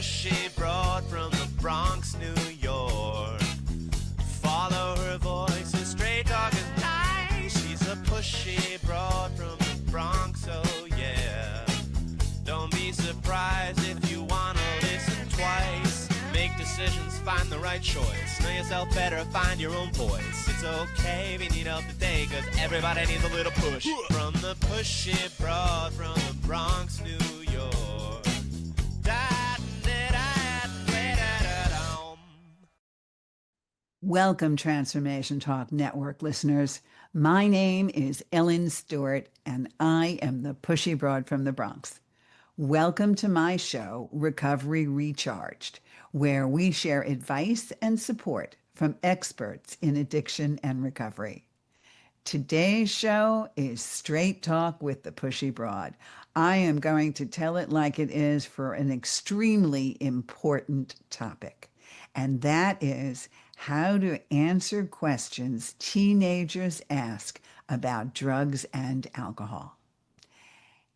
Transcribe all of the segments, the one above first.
Pushy Broad from the Bronx, New York. Follow her voice, a straight talk is nice. She's a pushy broad from the Bronx, oh yeah. Don't be surprised if you wanna listen twice. Make decisions, find the right choice. Know yourself better, find your own voice. It's okay if you need help today, cause everybody needs a little push. From the pushy broad from the Bronx, New York. Welcome, Transformation Talk Network listeners. My name is Ellen Stewart, and I am the Pushy Broad from the Bronx. Welcome to my show, Recovery Recharged, where we share advice and support from experts in addiction and recovery. Today's show is Straight Talk with the Pushy Broad. I am going to tell it like it is for an extremely important topic, and that is how to answer questions teenagers ask about drugs and alcohol.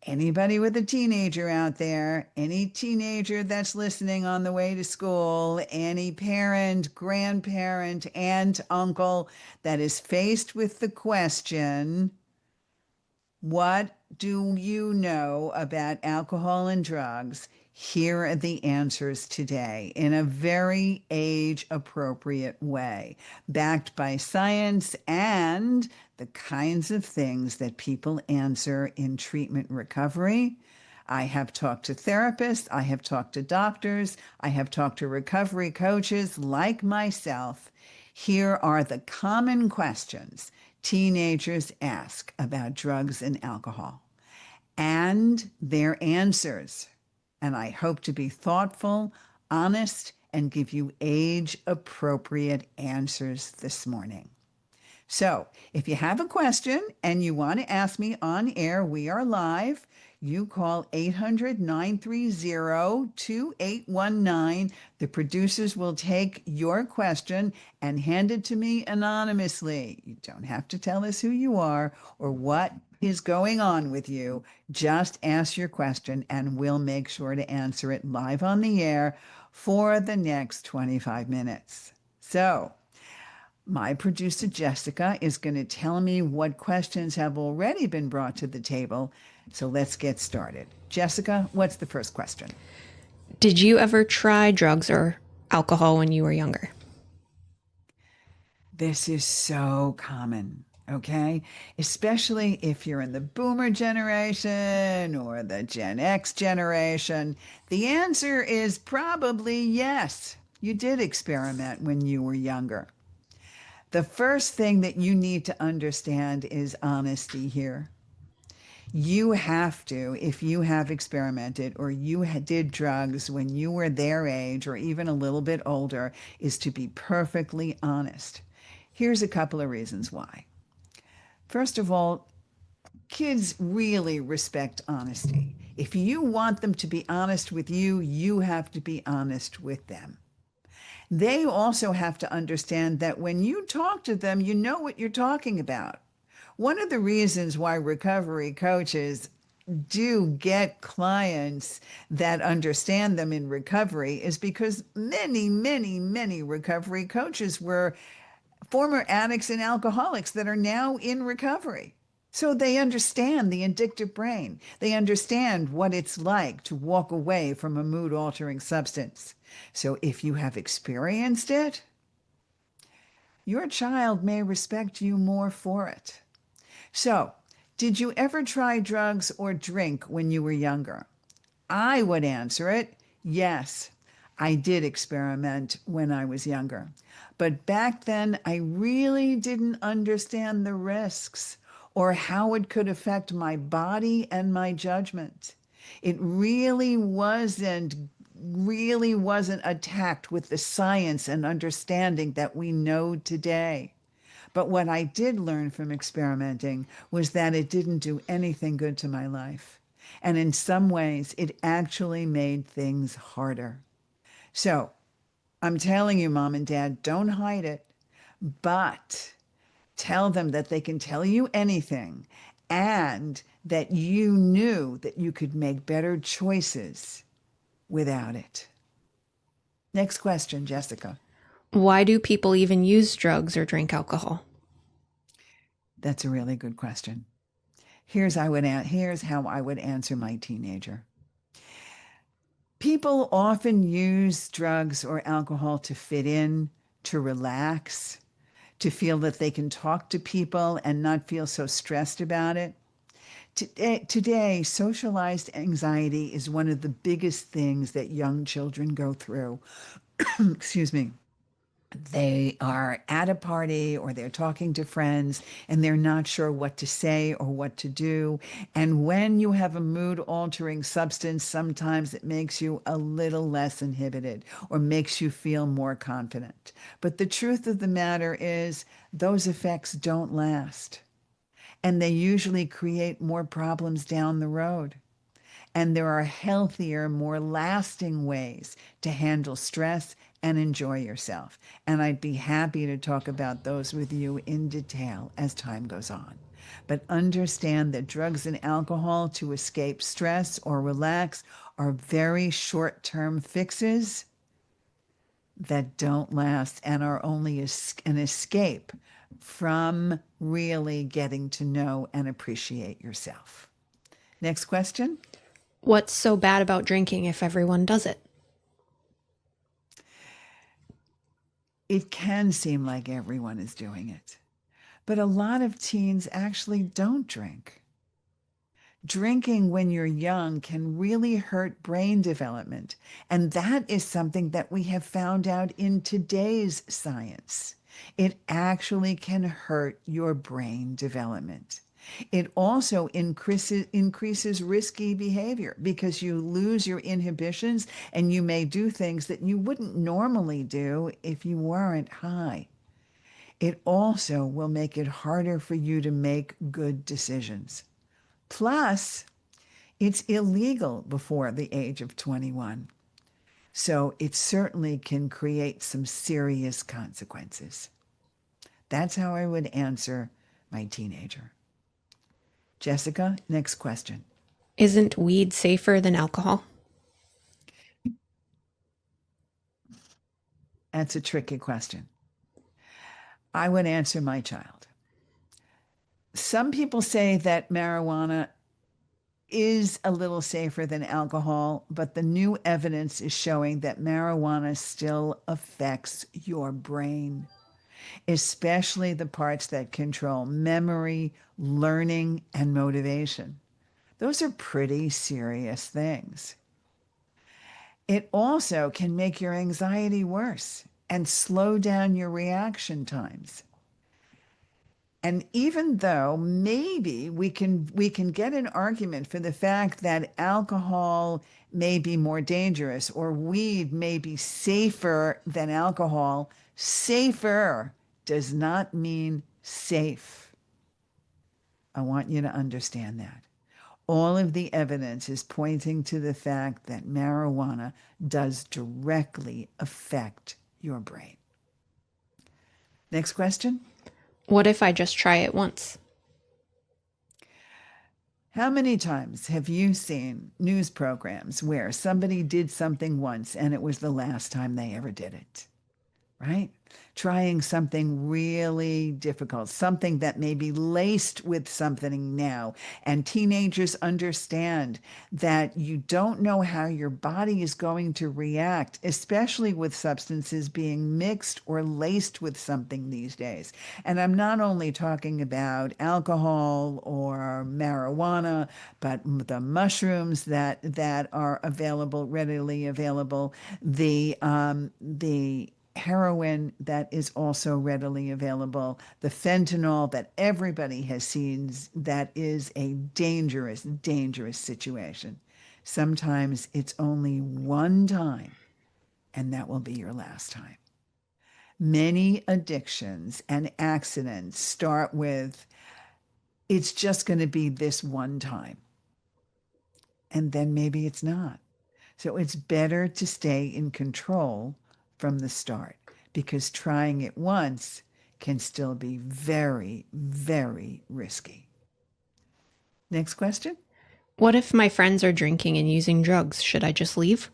Anybody with a teenager out there, any teenager that's listening on the way to school, any parent, grandparent, aunt, uncle that is faced with the question, what do you know about alcohol and drugs? Here are the answers today in a very age-appropriate way, backed by science and the kinds of things that people answer in treatment recovery. I have talked to therapists, I have talked to doctors, I have talked to recovery coaches like myself. Here are the common questions teenagers ask about drugs and alcohol and their answers. And I hope to be thoughtful, honest, and give you age-appropriate answers this morning. So if you have a question and you want to ask me on air, we are live. You call 800-930-2819. The producers will take your question and hand it to me anonymously. You don't have to tell us who you are or what is going on with you. Just ask your question and we'll make sure to answer it live on the air for the next 25 minutes. So my producer, Jessica, is going to tell me what questions have already been brought to the table. So let's get started. Jessica, what's the first question? Did you ever try drugs or alcohol when you were younger? This is so common, okay? Especially if you're in the boomer generation or the Gen X generation. The answer is probably yes. You did experiment when you were younger. The first thing that you need to understand is honesty here. You have to, if you have experimented or you did drugs when you were their age or even a little bit older, is to be perfectly honest. Here's a couple of reasons why. First of all, kids really respect honesty. If you want them to be honest with you, you have to be honest with them. They also have to understand that when you talk to them, you know what you're talking about. One of the reasons why recovery coaches do get clients that understand them in recovery is because many, many, many recovery coaches were former addicts and alcoholics that are now in recovery. So they understand the addictive brain. They understand what it's like to walk away from a mood-altering substance. So if you have experienced it, your child may respect you more for it. So, did you ever try drugs or drink when you were younger? I would answer it, yes. I did experiment when I was younger. But back then, I really didn't understand the risks or how it could affect my body and my judgment. It really wasn't attacked with the science and understanding that we know today. But what I did learn from experimenting was that it didn't do anything good to my life. And in some ways, it actually made things harder. So I'm telling you, Mom and Dad, don't hide it, but tell them that they can tell you anything and that you knew that you could make better choices without it. Next question, Jessica. Why do people even use drugs or drink alcohol? That's a really good question. Here's how I would answer my teenager. People often use drugs or alcohol to fit in, to relax, to feel that they can talk to people and not feel so stressed about it. Today, socialized anxiety is one of the biggest things that young children go through. Excuse me. They are at a party or they're talking to friends and they're not sure what to say or what to do. And when you have a mood altering substance, sometimes it makes you a little less inhibited or makes you feel more confident. But the truth of the matter is, those effects don't last. And they usually create more problems down the road. And there are healthier, more lasting ways to handle stress and enjoy yourself. And I'd be happy to talk about those with you in detail as time goes on. But understand that drugs and alcohol to escape stress or relax are very short term fixes that don't last and are only an escape from really getting to know and appreciate yourself. Next question. What's so bad about drinking if everyone does it? It can seem like everyone is doing it, but a lot of teens actually don't drink. Drinking when you're young can really hurt brain development, and that is something that we have found out in today's science. It actually can hurt your brain development. It also increases risky behavior because you lose your inhibitions and you may do things that you wouldn't normally do if you weren't high. It also will make it harder for you to make good decisions. Plus, it's illegal before the age of 21. So it certainly can create some serious consequences. That's how I would answer my teenager. Jessica, next question. Isn't weed safer than alcohol? That's a tricky question. I would answer my child. Some people say that marijuana is a little safer than alcohol, but the new evidence is showing that marijuana still affects your brain, especially the parts that control memory, learning, and motivation. Those are pretty serious things. It also can make your anxiety worse and slow down your reaction times. And even though maybe we can get an argument for the fact that alcohol may be more dangerous or weed may be safer than alcohol, safer does not mean safe. I want you to understand that. All of the evidence is pointing to the fact that marijuana does directly affect your brain. Next question. What if I just try it once? How many times have you seen news programs where somebody did something once and it was the last time they ever did it? Right? Trying something really difficult, something that may be laced with something now. And teenagers understand that you don't know how your body is going to react, especially with substances being mixed or laced with something these days. And I'm not only talking about alcohol or marijuana, but the mushrooms that are readily available, the heroin that is also readily available, the fentanyl that everybody has seen, that is a dangerous, dangerous situation. Sometimes it's only one time, and that will be your last time. Many addictions and accidents start with, it's just going to be this one time. And then maybe it's not. So it's better to stay in control from the start, because trying it once can still be very, very risky. Next question. What if my friends are drinking and using drugs? Should I just leave?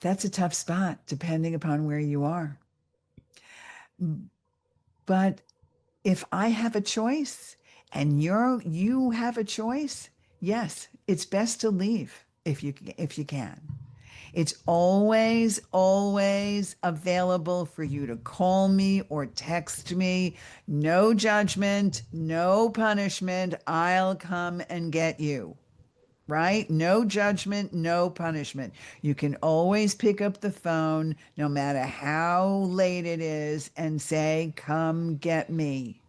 That's a tough spot depending upon where you are. But if I have a choice and you have a choice, yes, it's best to leave if you can. It's always, always available for you to call me or text me. No judgment, no punishment. I'll come and get you. Right? No judgment, no punishment. You can always pick up the phone, no matter how late it is, and say, come get me.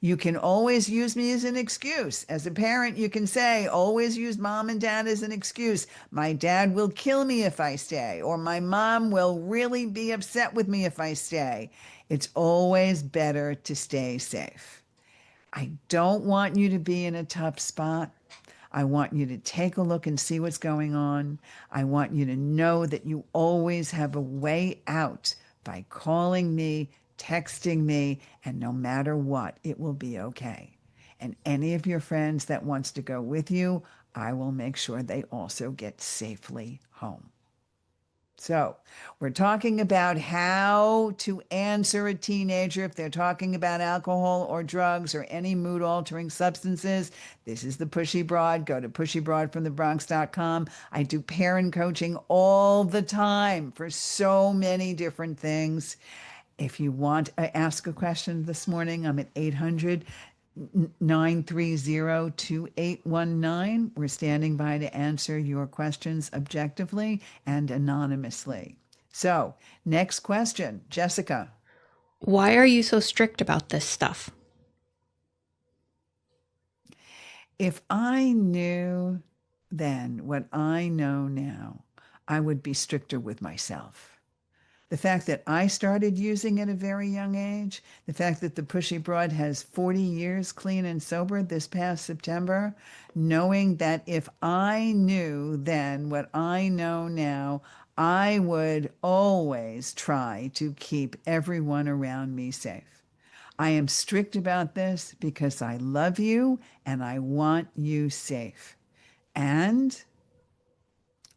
You can always use me as an excuse. As a parent, you can say, always use mom and dad as an excuse. My dad will kill me if I stay, or my mom will really be upset with me if I stay. It's always better to stay safe. I don't want you to be in a tough spot. I want you to take a look and see what's going on. I want you to know that you always have a way out by calling me, texting me, and no matter what, it will be okay. And any of your friends that wants to go with you, I will make sure they also get safely home. So we're talking about how to answer a teenager if they're talking about alcohol or drugs or any mood altering substances. This is the Pushy Broad. Go to pushybroadfromthebronx.com. I do parent coaching all the time for so many different things. If you want to ask a question this morning, I'm at 800-930-2819. We're standing by to answer your questions objectively and anonymously. So, next question, Jessica. Why are you so strict about this stuff? If I knew then what I know now, I would be stricter with myself. The fact that I started using at a very young age, the fact that the Pushy Broad has 40 years clean and sober this past September, knowing that if I knew then what I know now, I would always try to keep everyone around me safe. I am strict about this because I love you and I want you safe. And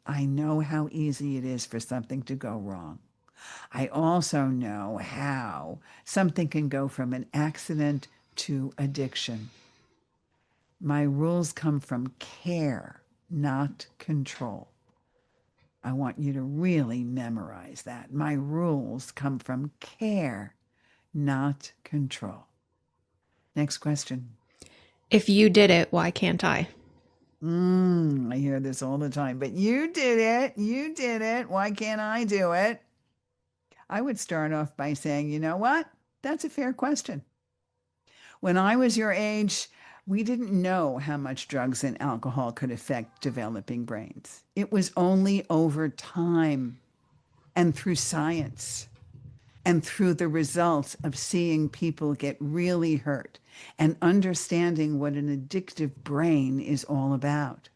I know how easy it is for something to go wrong. I also know how something can go from an accident to addiction. My rules come from care, not control. I want you to really memorize that. My rules come from care, not control. Next question. If you did it, why can't I? I hear this all the time, but you did it. You did it. Why can't I do it? I would start off by saying, you know what? That's a fair question. When I was your age, we didn't know how much drugs and alcohol could affect developing brains. It was only over time and through science and through the results of seeing people get really hurt and understanding what an addictive brain is all about.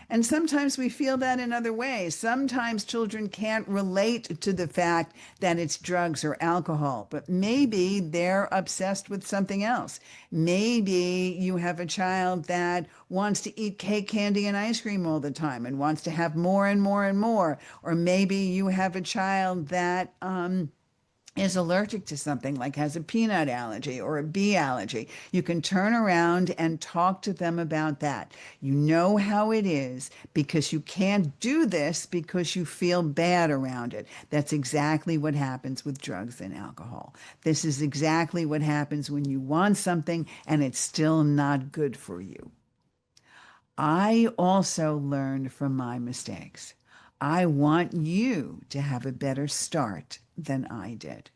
And sometimes we feel that in other ways. Sometimes children can't relate to the fact that it's drugs or alcohol, but maybe they're obsessed with something else. Maybe you have a child that wants to eat cake, candy, and ice cream all the time and wants to have more and more and more. Or maybe you have a child that is allergic to something, like has a peanut allergy or a bee allergy. You can turn around and talk to them about that. You know how it is because you can't do this because you feel bad around it. That's exactly what happens with drugs and alcohol. This is exactly what happens when you want something and it's still not good for you. I also learned from my mistakes. I want you to have a better start than I did.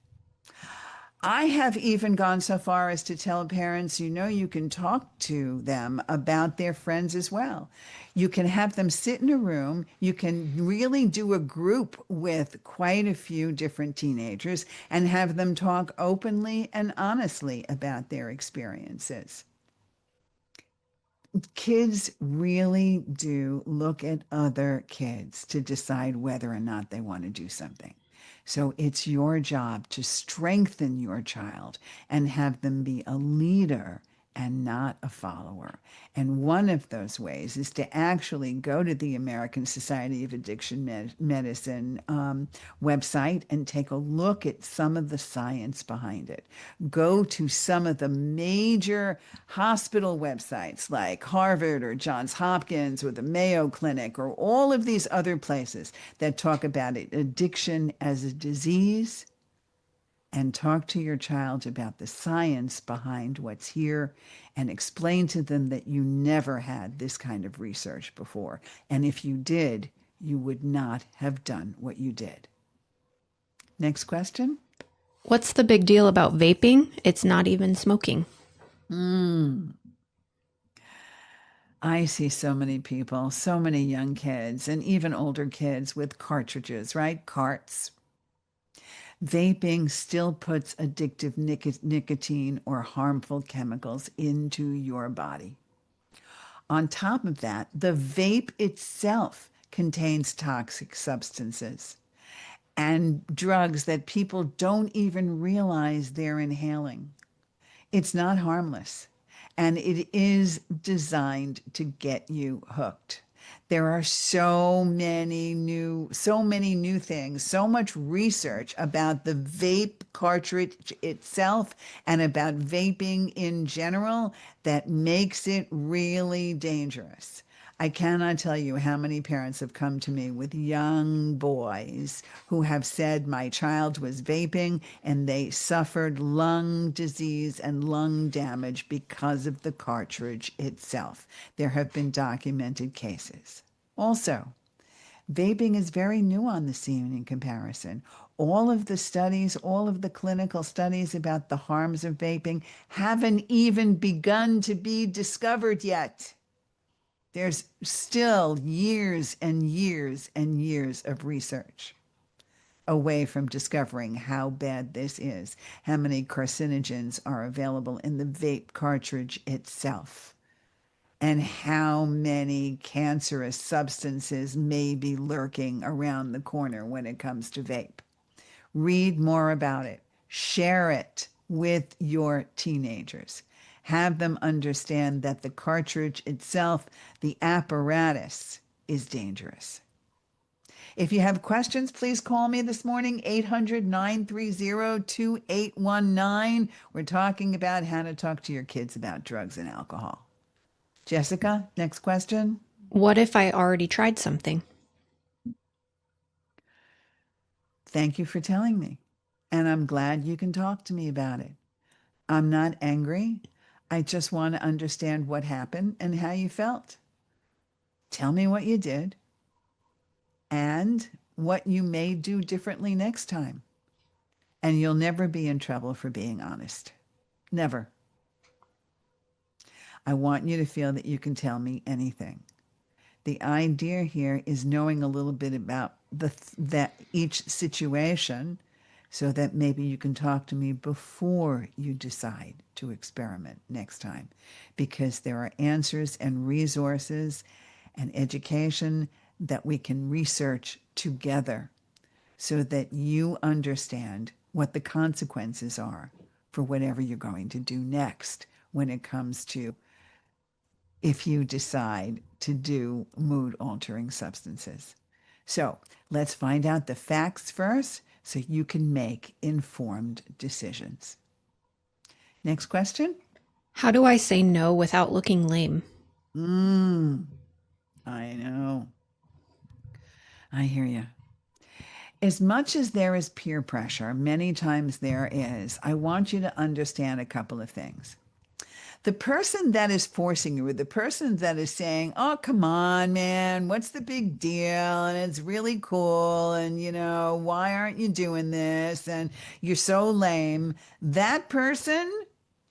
I have even gone so far as to tell parents, you can talk to them about their friends as well. You can have them sit in a room. You can really do a group with quite a few different teenagers and have them talk openly and honestly about their experiences. Kids really do look at other kids to decide whether or not they want to do something. So it's your job to strengthen your child and have them be a leader and not a follower. And one of those ways is to actually go to the American Society of Addiction Medicine website and take a look at some of the science behind it. Go to some of the major hospital websites like Harvard or Johns Hopkins or the Mayo Clinic or all of these other places that talk about it, addiction as a disease, and talk to your child about the science behind what's here and explain to them that you never had this kind of research before. And if you did, you would not have done what you did. Next question. What's the big deal about vaping? It's not even smoking. I see so many people, so many young kids, and even older kids with cartridges, right? Carts. Vaping still puts addictive nicotine or harmful chemicals into your body. On top of that, the vape itself contains toxic substances and drugs that people don't even realize they're inhaling. It's not harmless, and it is designed to get you hooked. There are so many new things, so much research about the vape cartridge itself and about vaping in general that makes it really dangerous. I cannot tell you how many parents have come to me with young boys who have said my child was vaping and they suffered lung disease and lung damage because of the cartridge itself. There have been documented cases. Also, vaping is very new on the scene in comparison. All of the studies, all of the clinical studies about the harms of vaping haven't even begun to be discovered yet. There's still years and years and years of research away from discovering how bad this is, how many carcinogens are available in the vape cartridge itself, and how many cancerous substances may be lurking around the corner when it comes to vape. Read more about it. Share it with your teenagers. Have them understand that the cartridge itself, the apparatus, is dangerous. If you have questions, please call me this morning, 800-930-2819. We're talking about how to talk to your kids about drugs and alcohol. Jessica, next question. What if I already tried something? Thank you for telling me. And I'm glad you can talk to me about it. I'm not angry. I just want to understand what happened and how you felt. Tell me what you did and what you may do differently next time. And you'll never be in trouble for being honest. Never. I want you to feel that you can tell me anything. The idea here is knowing a little bit about that each situation so that maybe you can talk to me before you decide to experiment next time, because there are answers and resources and education that we can research together so that you understand what the consequences are for whatever you're going to do next when it comes to if you decide to do mood-altering substances. So let's find out the facts first so you can make informed decisions. Next question. How do I say no without looking lame? I know. I hear you. As much as there is peer pressure, many times there is, I want you to understand a couple of things. The person that is forcing you, or the person that is saying, oh, come on, man, what's the big deal? And it's really cool. And, why aren't you doing this? And you're so lame. That person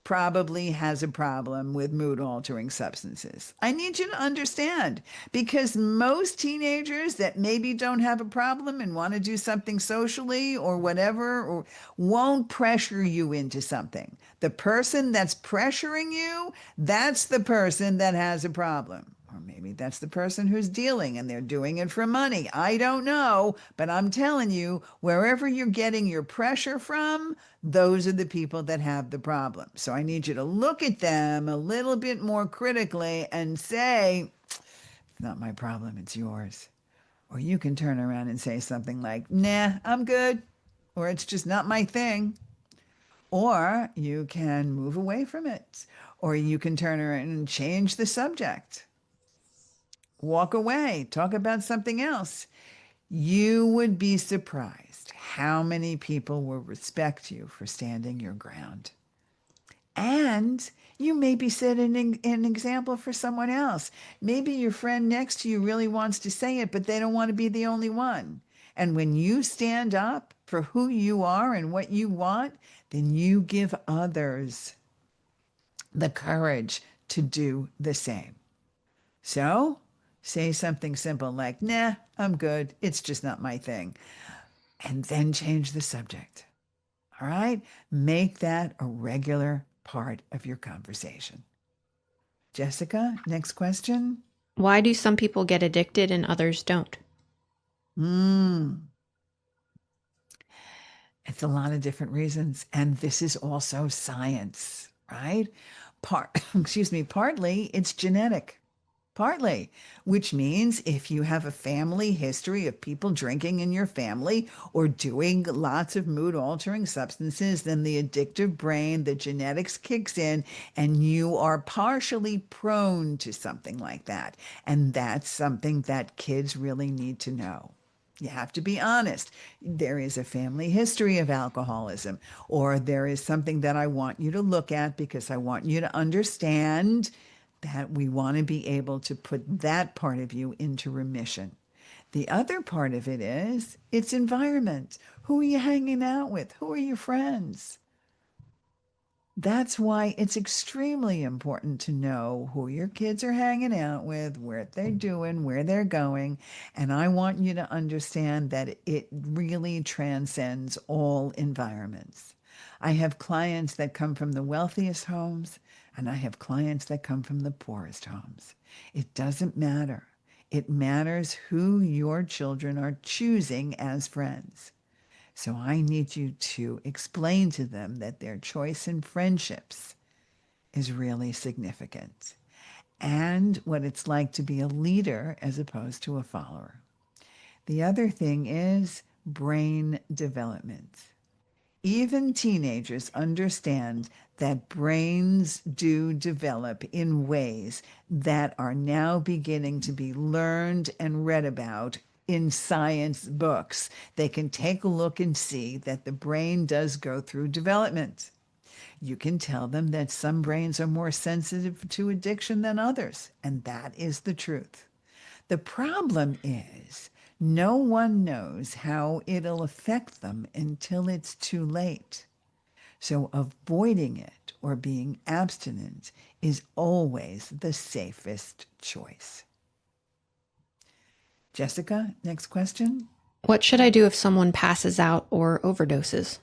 probably has a problem with mood-altering substances. I need you to understand, because most teenagers that maybe don't have a problem and want to do something socially or whatever, or won't pressure you into something. The person that's pressuring you, that's the person that has a problem. All Or maybe that's the person who's dealing and they're doing it for money. I don't know, but I'm telling you, wherever you're getting your pressure from, those are the people that have the problem. So I need you to look at them a little bit more critically and say, it's not my problem, it's yours. Or you can turn around and say something like, nah, I'm good. Or it's just not my thing. Or you can move away from it. Or you can turn around and change the subject. Walk away, talk about something else. You would be surprised how many people will respect you for standing your ground. And you may be setting an example for someone else. Maybe your friend next to you really wants to say it, but they don't want to be the only one. And when you stand up for who you are and what you want, then you give others the courage to do the same. So say something simple like, nah, I'm good. It's just not my thing. And then change the subject. All right? Make that a regular part of your conversation. Jessica, next question. Why do some people get addicted and others don't? It's a lot of different reasons. And this is also science, right? Partly it's genetic. Partly, which means if you have a family history of people drinking in your family or doing lots of mood altering substances, then the addictive brain, the genetics kicks in, and you are partially prone to something like that. And that's something that kids really need to know. You have to be honest. There is a family history of alcoholism, or there is something that I want you to look at because I want you to understand that we want to be able to put that part of you into remission. The other part of it is its environment. Who are you hanging out with? Who are your friends? That's why it's extremely important to know who your kids are hanging out with, what they're doing, where they're going. And I want you to understand that it really transcends all environments. I have clients that come from the wealthiest homes, and I have clients that come from the poorest homes. It doesn't matter. It matters who your children are choosing as friends. So I need you to explain to them that their choice in friendships is really significant and what it's like to be a leader as opposed to a follower. The other thing is brain development. Even teenagers understand that brains do develop in ways that are now beginning to be learned and read about in science books. They can take a look and see that the brain does go through development. You can tell them that some brains are more sensitive to addiction than others, and that is the truth. The problem is no one knows how it'll affect them until it's too late. So avoiding it or being abstinent is always the safest choice. Jessica, next question. What should I do if someone passes out or overdoses?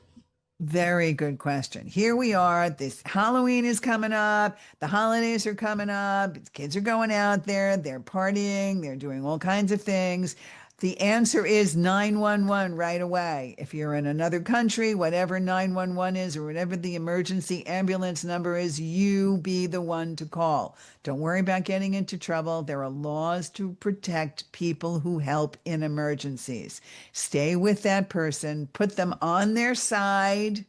Very good question. Here we are. This Halloween is coming up. The holidays are coming up. Kids are going out there. They're partying. They're doing all kinds of things. The answer is 911 right away. If you're in another country, whatever 911 is or whatever the emergency ambulance number is, you be the one to call. Don't worry about getting into trouble. There are laws to protect people who help in emergencies. Stay with that person, put them on their side.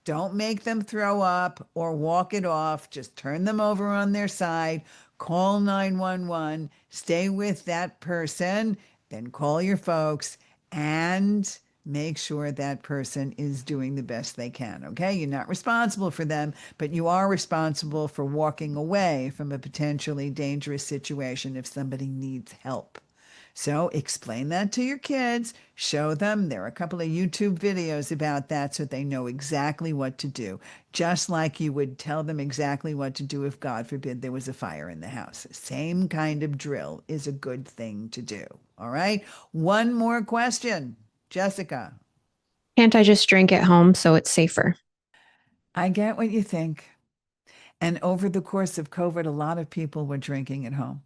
Don't make them throw up or walk it off. Just turn them over on their side. Call 911. Stay with that person. Then call your folks and make sure that person is doing the best they can. Okay? You're not responsible for them, but you are responsible for walking away from a potentially dangerous situation if somebody needs help. So explain that to your kids, show them. There are a couple of YouTube videos about that so they know exactly what to do, just like you would tell them exactly what to do if, God forbid, there was a fire in the house. Same kind of drill is a good thing to do. All right. One more question. Jessica, Can't I just drink at home so it's safer? I get what you think. And over the course of COVID, a lot of people were drinking at home.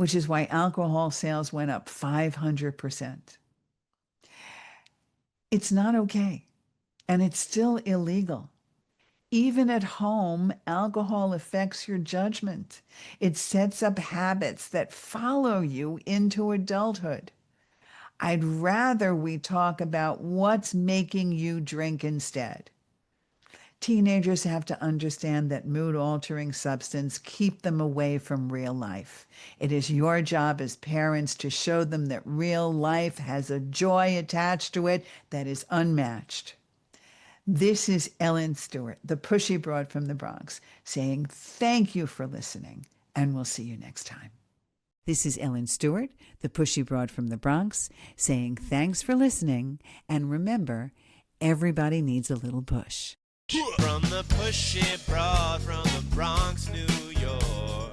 which is why alcohol sales went up 500%. It's not okay, and it's still illegal. Even at home, alcohol affects your judgment. It sets up habits that follow you into adulthood. I'd rather we talk about what's making you drink instead. Teenagers have to understand that mood-altering substances keep them away from real life. It is your job as parents to show them that real life has a joy attached to it that is unmatched. This is Ellen Stewart, the Pushy Broad from the Bronx, saying thank you for listening, and we'll see you next time. This is Ellen Stewart, the Pushy Broad from the Bronx, saying thanks for listening, and remember, everybody needs a little push. From the Pushy Broad from the Bronx, New York.